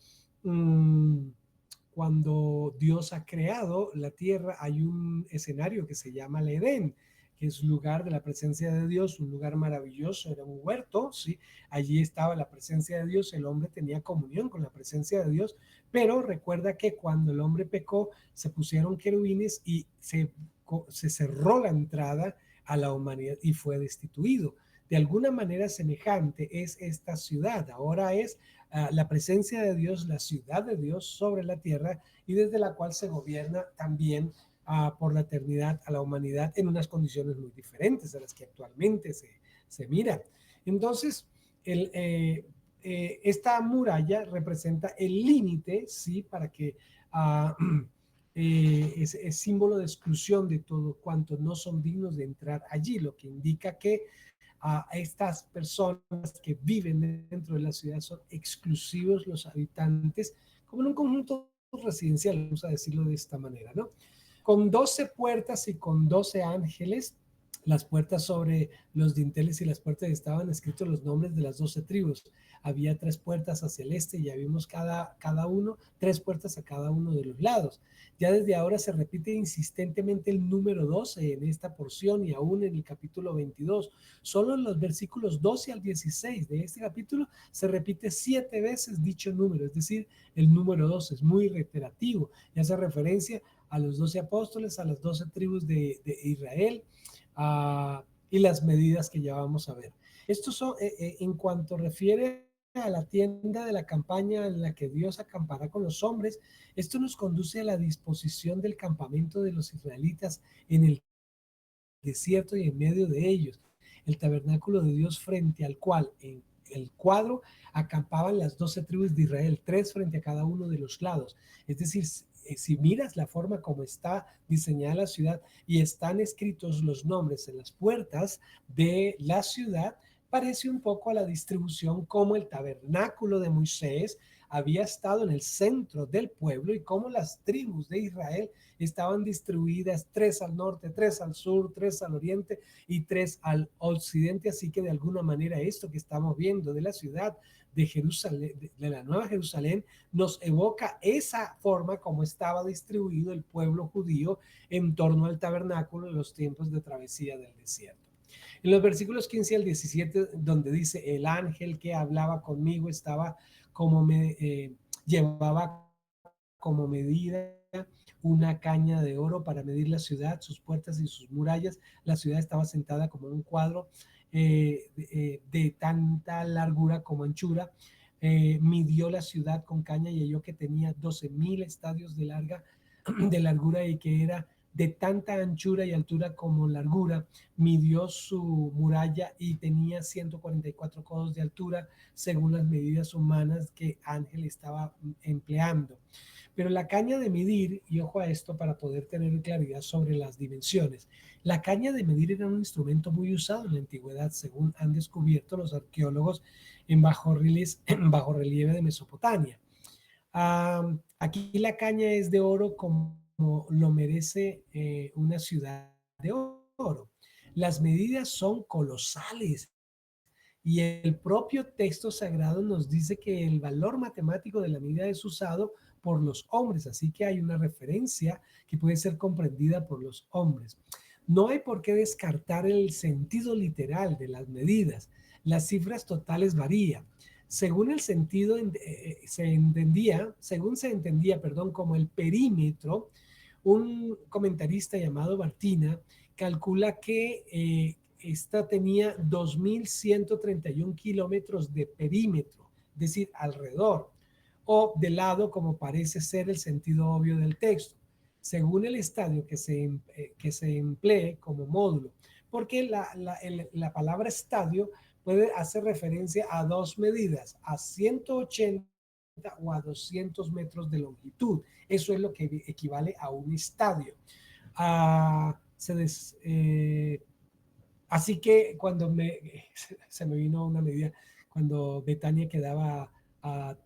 cuando Dios ha creado la tierra, hay un escenario que se llama el Edén, que es lugar de la presencia de Dios, un lugar maravilloso, era un huerto, ¿sí? Allí estaba la presencia de Dios, el hombre tenía comunión con la presencia de Dios, pero recuerda que cuando el hombre pecó, se pusieron querubines y se cerró la entrada a la humanidad y fue destituido. De alguna manera semejante es esta ciudad, ahora es la presencia de Dios, la ciudad de Dios sobre la tierra y desde la cual se gobierna también por la eternidad a la humanidad en unas condiciones muy diferentes a las que actualmente se miran. Entonces, esta muralla representa el límite, ¿sí? Para que es símbolo de exclusión de todo cuanto no son dignos de entrar allí, lo que indica que a estas personas que viven dentro de la ciudad son exclusivos los habitantes, como en un conjunto residencial, vamos a decirlo de esta manera, ¿no? Con 12 puertas y con 12 ángeles. Las puertas sobre los dinteles y las puertas estaban escritos los nombres de las 12 tribus. Había 3 puertas hacia el este, ya vimos cada uno, 3 puertas a cada uno de los lados. Ya desde ahora se repite insistentemente el número 12 en esta porción y aún en el capítulo 22. Solo en los versículos 12 al 16 de este capítulo se repite 7 veces dicho número, es decir, el número 12 es muy reiterativo y hace referencia a los 12 apóstoles, a las 12 tribus de Israel y las medidas que ya vamos a ver. Estos son, en cuanto refiere a la tienda de la campaña en la que Dios acampará con los hombres, esto nos conduce a la disposición del campamento de los israelitas en el desierto y en medio de ellos. el tabernáculo de Dios frente al cual en el cuadro acampaban las 12 tribus de Israel, 3 frente a cada uno de los lados. Es decir, si miras la forma como está diseñada la ciudad y están escritos los nombres en las puertas de la ciudad, parece un poco a la distribución como el tabernáculo de Moisés había estado en el centro del pueblo y cómo las tribus de Israel estaban distribuidas, 3 al norte, 3 al sur, 3 al oriente y 3 al occidente. Así que de alguna manera esto que estamos viendo de la ciudad de Jerusalén, de la Nueva Jerusalén, nos evoca esa forma como estaba distribuido el pueblo judío en torno al tabernáculo en los tiempos de travesía del desierto. En los versículos 15 al 17, donde dice, el ángel que hablaba conmigo estaba como llevaba como medida una caña de oro para medir la ciudad, sus puertas y sus murallas. La ciudad estaba sentada como un cuadro de tanta largura como anchura. Midió la ciudad con caña y halló que tenía 12,000 estadios de largura y que era de tanta anchura y altura como largura. Midió su muralla y tenía 144 codos de altura según las medidas humanas que Ángel estaba empleando. Pero la caña de medir, y ojo a esto para poder tener claridad sobre las dimensiones, la caña de medir era un instrumento muy usado en la antigüedad, según han descubierto los arqueólogos en bajo relieve de Mesopotamia. Aquí la caña es de oro como lo merece una ciudad de oro. Las medidas son colosales y el propio texto sagrado nos dice que el valor matemático de la medida es usado por los hombres, así que hay una referencia que puede ser comprendida por los hombres. No hay por qué descartar el sentido literal de las medidas. Las cifras totales varían. Según el sentido según se entendía, perdón, como el perímetro, un comentarista llamado Martina calcula que esta tenía 2,131 kilómetros de perímetro, es decir, alrededor, o de lado, como parece ser el sentido obvio del texto, según el estadio que se emplee como módulo, porque la palabra estadio puede hacer referencia a dos medidas, a 180 o a 200 metros de longitud. Eso es lo que equivale a un estadio. Así que cuando se me vino una medida, cuando Betania quedaba a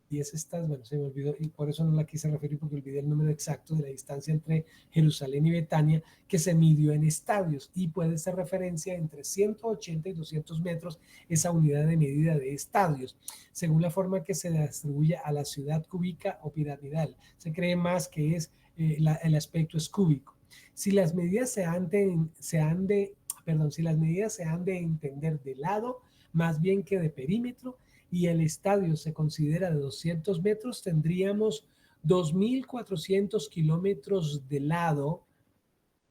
10 estadios, bueno, se me olvidó y por eso no la quise referir porque olvidé el número exacto de la distancia entre Jerusalén y Betania que se midió en estadios y puede ser referencia entre 180 y 200 metros esa unidad de medida de estadios, según la forma que se distribuye a la ciudad cúbica o piramidal. Se cree más que es el aspecto es cúbico. Si las medidas si las medidas se han de entender de lado más bien que de perímetro y el estadio se considera de 200 metros, tendríamos 2,400 kilómetros de lado.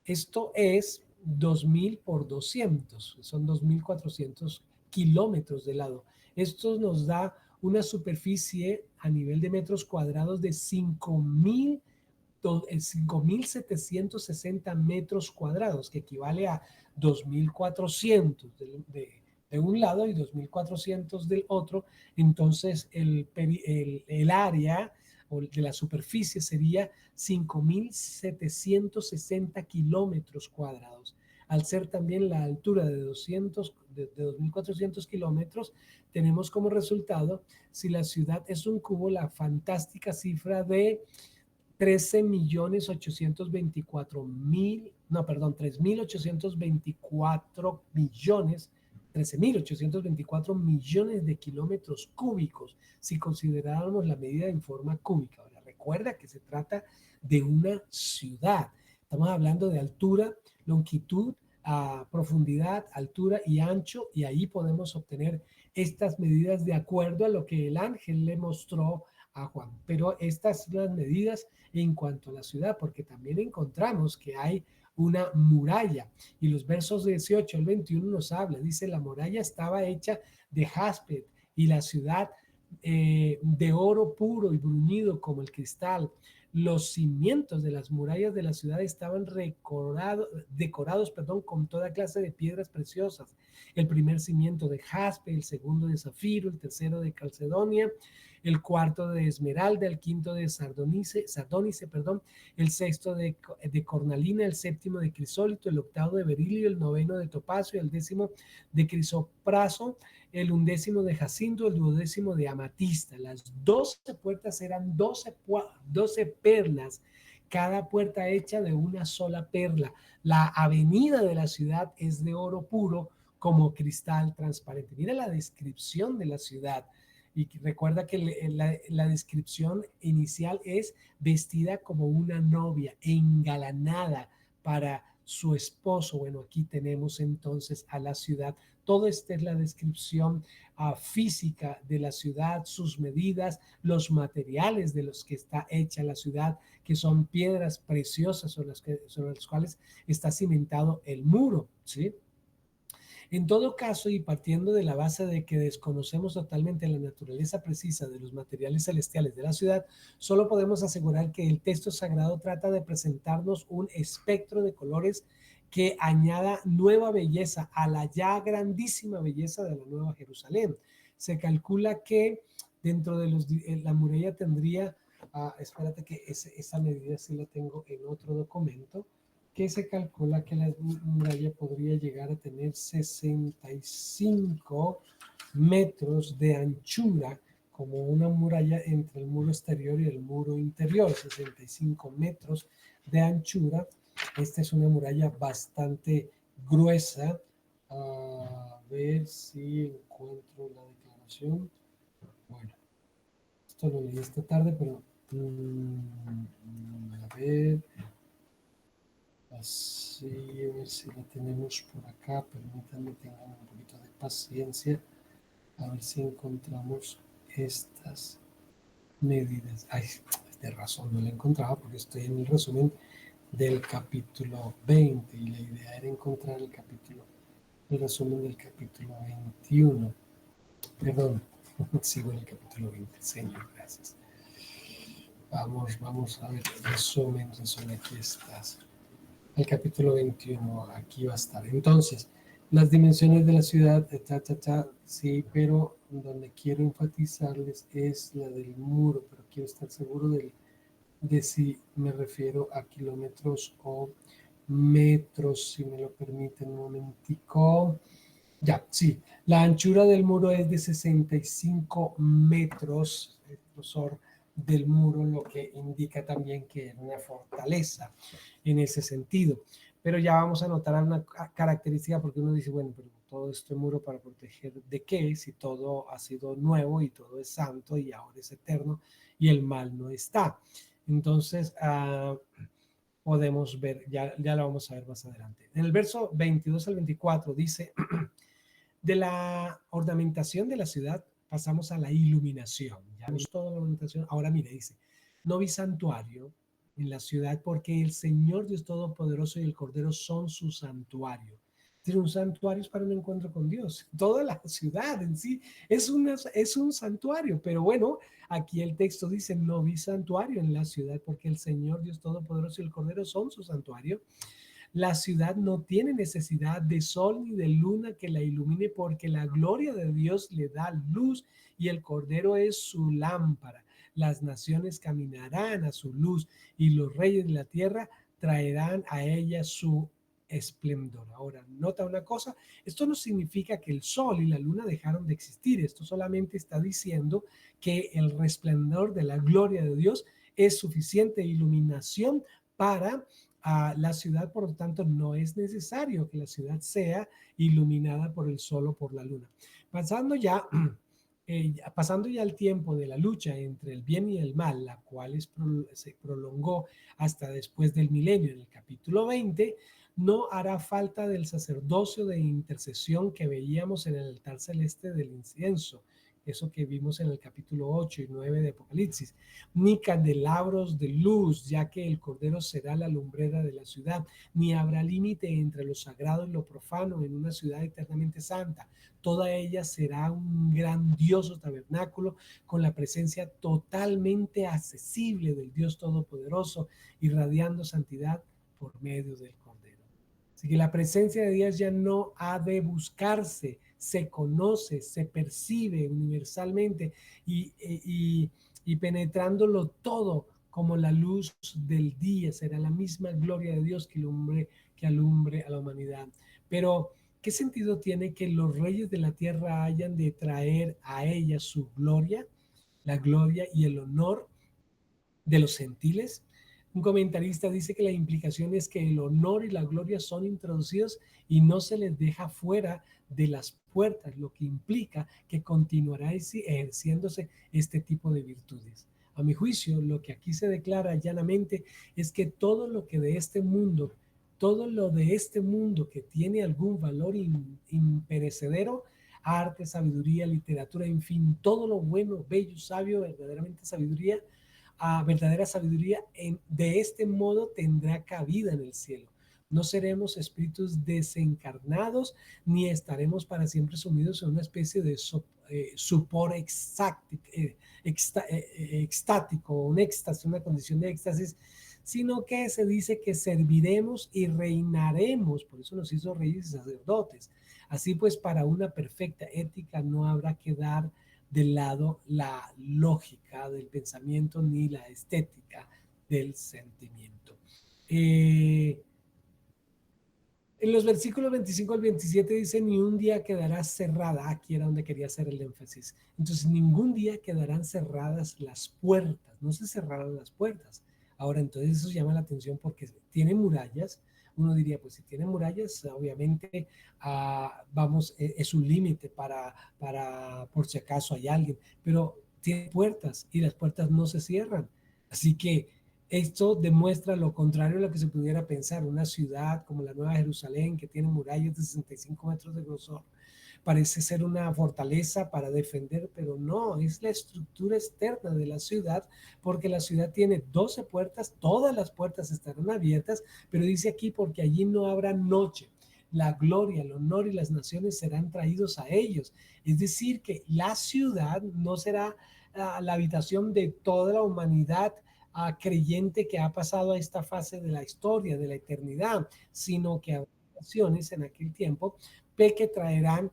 Esto es 2,000 por 200, son 2,400 kilómetros de lado. Esto nos da una superficie a nivel de metros cuadrados de 5,760 metros cuadrados, que equivale a 2,400 de un lado y 2,400 del otro. Entonces el área de la superficie sería 5,760 kilómetros cuadrados. Al ser también la altura de 2,400 kilómetros, tenemos como resultado, si la ciudad es un cubo, la fantástica cifra de 3,824 millones, 13,824 millones de kilómetros cúbicos, si consideráramos la medida en forma cúbica. Ahora, recuerda que se trata de una ciudad. Estamos hablando de altura, longitud, profundidad, altura y ancho, y ahí podemos obtener estas medidas de acuerdo a lo que el ángel le mostró a Juan. Pero estas son las medidas en cuanto a la ciudad, porque también encontramos que hay una muralla y los versos 18 al 21 nos habla, dice la muralla estaba hecha de jaspe y la ciudad de oro puro y bruñido como el cristal. Los cimientos de las murallas de la ciudad estaban decorados, con toda clase de piedras preciosas. El primer cimiento de jaspe, el segundo de zafiro, el tercero de calcedonia, el cuarto de esmeralda, el quinto de sardónice, el sexto de cornalina, el séptimo de crisólito, el octavo de berilio, el noveno de topacio, el décimo de crisopraso, el undécimo de jacinto, el duodécimo de amatista. Las 12 puertas eran 12 perlas, cada puerta hecha de una sola perla. La avenida de la ciudad es de oro puro como cristal transparente. Mira la descripción de la ciudad. Y recuerda que la descripción inicial es vestida como una novia, engalanada para su esposo. Bueno, aquí tenemos entonces a la ciudad. Todo esta es la descripción física de la ciudad, sus medidas, los materiales de los que está hecha la ciudad, que son piedras preciosas sobre las cuales está cimentado el muro, ¿sí? En todo caso, y partiendo de la base de que desconocemos totalmente la naturaleza precisa de los materiales celestiales de la ciudad, solo podemos asegurar que el texto sagrado trata de presentarnos un espectro de colores que añada nueva belleza a la ya grandísima belleza de la Nueva Jerusalén. Se calcula que dentro de la muralla tendría, espérate que esa medida sí la tengo en otro documento, que se calcula que la muralla podría llegar a tener 65 metros de anchura, como una muralla entre el muro exterior y el muro interior, 65 metros de anchura. Esta es una muralla bastante gruesa. A ver si encuentro la declaración. Bueno, esto lo leí esta tarde, pero a ver. Así, a ver si la tenemos por acá. Permítanme, tengan un poquito de paciencia. A ver si encontramos estas medidas. Ay, de razón no la encontraba porque estoy en el resumen del capítulo 20 y la idea era encontrar el resumen del capítulo 21. Perdón, sigo en el capítulo 20. Señor, gracias. Vamos a ver el resumen, aquí estás. El capítulo 21, aquí va a estar. Entonces, las dimensiones de la ciudad, sí, pero donde quiero enfatizarles es la del muro, pero quiero estar seguro de si me refiero a kilómetros o metros, si me lo permiten un momentico. Ya, sí, la anchura del muro es de 65 metros, el grosor del muro, lo que indica también que es una fortaleza en ese sentido. Pero ya vamos a notar una característica porque uno dice, bueno, pero todo este muro para proteger de qué, si todo ha sido nuevo y todo es santo y ahora es eterno y el mal no está. Entonces, podemos ver, ya lo vamos a ver más adelante. En el verso 22 al 24 dice, de la ornamentación de la ciudad pasamos a la iluminación. Ya vimos toda la ornamentación. Ahora mire, dice, no vi santuario en la ciudad porque el Señor Dios Todopoderoso y el Cordero son su santuario. Tiene un santuario es para un encuentro con Dios. Toda la ciudad en sí es un santuario, pero bueno, aquí el texto dice, no vi santuario en la ciudad porque el Señor Dios Todopoderoso y el Cordero son su santuario. La ciudad no tiene necesidad de sol ni de luna que la ilumine porque la gloria de Dios le da luz y el Cordero es su lámpara. Las naciones caminarán a su luz y los reyes de la tierra traerán a ella su esplendor. Ahora, nota una cosa, esto no significa que el sol y la luna dejaron de existir, esto solamente está diciendo que el resplandor de la gloria de Dios es suficiente iluminación para la ciudad, por lo tanto, no es necesario que la ciudad sea iluminada por el sol o por la luna. Pasando ya el tiempo de la lucha entre el bien y el mal, la cual se prolongó hasta después del milenio en el capítulo 20, no hará falta del sacerdocio de intercesión que veíamos en el altar celeste del incienso, eso que vimos en el capítulo 8 y 9 de Apocalipsis, ni candelabros de luz, ya que el Cordero será la lumbrera de la ciudad, ni habrá límite entre lo sagrado y lo profano en una ciudad eternamente santa. Toda ella será un grandioso tabernáculo con la presencia totalmente accesible del Dios Todopoderoso, irradiando santidad por medio del Cordero. Así que la presencia de Dios ya no ha de buscarse, se conoce, se percibe universalmente y penetrándolo todo como la luz del día. Será la misma gloria de Dios que alumbre a la humanidad. Pero, ¿qué sentido tiene que los reyes de la tierra hayan de traer a ella su gloria, la gloria y el honor de los gentiles? Un comentarista dice que la implicación es que el honor y la gloria son introducidos y no se les deja fuera de las puertas, lo que implica que continuará ejerciéndose este tipo de virtudes. A mi juicio, lo que aquí se declara llanamente es que todo lo que de este mundo, todo lo de este mundo que tiene algún valor imperecedero, arte, sabiduría, literatura, en fin, todo lo bueno, bello, sabio, verdaderamente sabiduría, a verdadera sabiduría, de este modo tendrá cabida en el cielo. No seremos espíritus desencarnados, ni estaremos para siempre sumidos en una especie de sopor extático, un éxtasis, una condición de éxtasis, sino que se dice que serviremos y reinaremos, por eso nos hizo reyes y sacerdotes. Así pues, para una perfecta ética no habrá que dar de lado la lógica del pensamiento ni la estética del sentimiento. En los versículos 25 al 27 dice, ni un día quedará cerrada, aquí era donde quería hacer el énfasis. Entonces, ningún día quedarán cerradas las puertas, no se cerrarán las puertas. Ahora, entonces eso llama la atención porque tiene murallas. Uno diría, pues si tiene murallas, obviamente vamos, es un límite por si acaso hay alguien, pero tiene puertas y las puertas no se cierran. Así que esto demuestra lo contrario a lo que se pudiera pensar. Una ciudad como la Nueva Jerusalén, que tiene murallas de 65 metros de grosor, parece ser una fortaleza para defender, pero no, es la estructura externa de la ciudad, porque la ciudad tiene 12 puertas, todas las puertas estarán abiertas, pero dice aquí, porque allí no habrá noche. La gloria, el honor y las naciones serán traídos a ellos. Es decir, que la ciudad no será la habitación de toda la humanidad creyente que ha pasado a esta fase de la historia, de la eternidad, sino que habrá naciones en aquel tiempo que traerán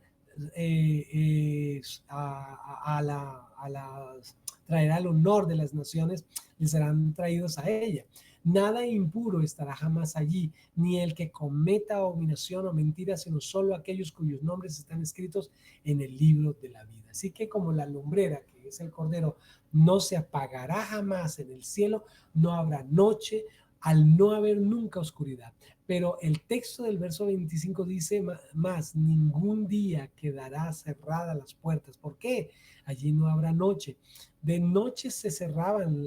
traerá el honor de las naciones, les serán traídos a ella. Nada impuro estará jamás allí, ni el que cometa abominación o mentira, sino solo aquellos cuyos nombres están escritos en el libro de la vida. Así que como la lumbrera, que es el Cordero, no se apagará jamás en el cielo, no habrá noche, al no haber nunca oscuridad. Pero el texto del verso 25 dice más, ningún día quedará cerradas las puertas. ¿Por qué? Allí no habrá noche. De noche se cerraban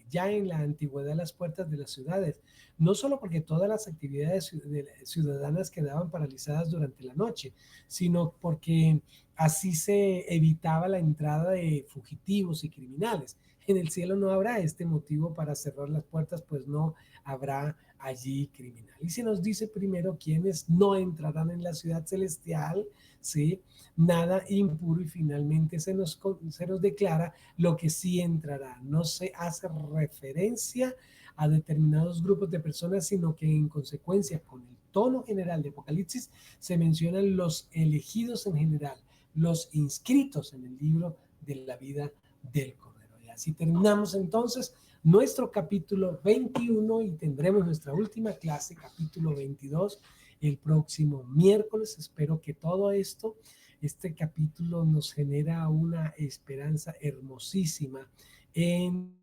ya en la antigüedad las puertas de las ciudades, no solo porque todas las actividades ciudadanas quedaban paralizadas durante la noche, sino porque así se evitaba la entrada de fugitivos y criminales. En el cielo no habrá este motivo para cerrar las puertas, pues no habrá allí criminal. Y se nos dice primero quiénes no entrarán en la ciudad celestial, ¿sí? Nada impuro, y finalmente se nos declara lo que sí entrará. No se hace referencia a determinados grupos de personas, sino que en consecuencia con el tono general de Apocalipsis se mencionan los elegidos en general, los inscritos en el libro de la vida del Cordero. Y así terminamos entonces nuestro capítulo 21 y tendremos nuestra última clase, capítulo 22, el próximo miércoles. Espero que todo esto, este capítulo nos genera una esperanza hermosísima en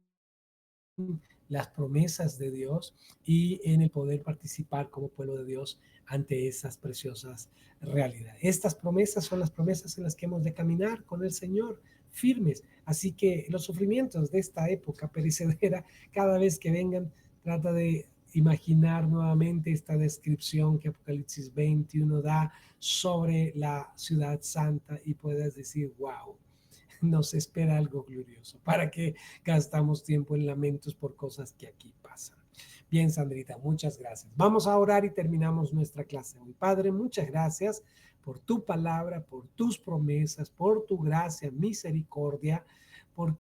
las promesas de Dios y en el poder participar como pueblo de Dios ante esas preciosas realidades. Estas promesas son las promesas en las que hemos de caminar con el Señor firmes. Así que los sufrimientos de esta época perecedera, cada vez que vengan, trata de imaginar nuevamente esta descripción que Apocalipsis 21 da sobre la ciudad santa y puedas decir, wow, nos espera algo glorioso. ¿Para qué gastamos tiempo en lamentos por cosas que aquí pasan? Bien, Sandrita, muchas gracias. Vamos a orar y terminamos nuestra clase hoy. Padre, muchas gracias por tu palabra, por tus promesas, por tu gracia, misericordia, por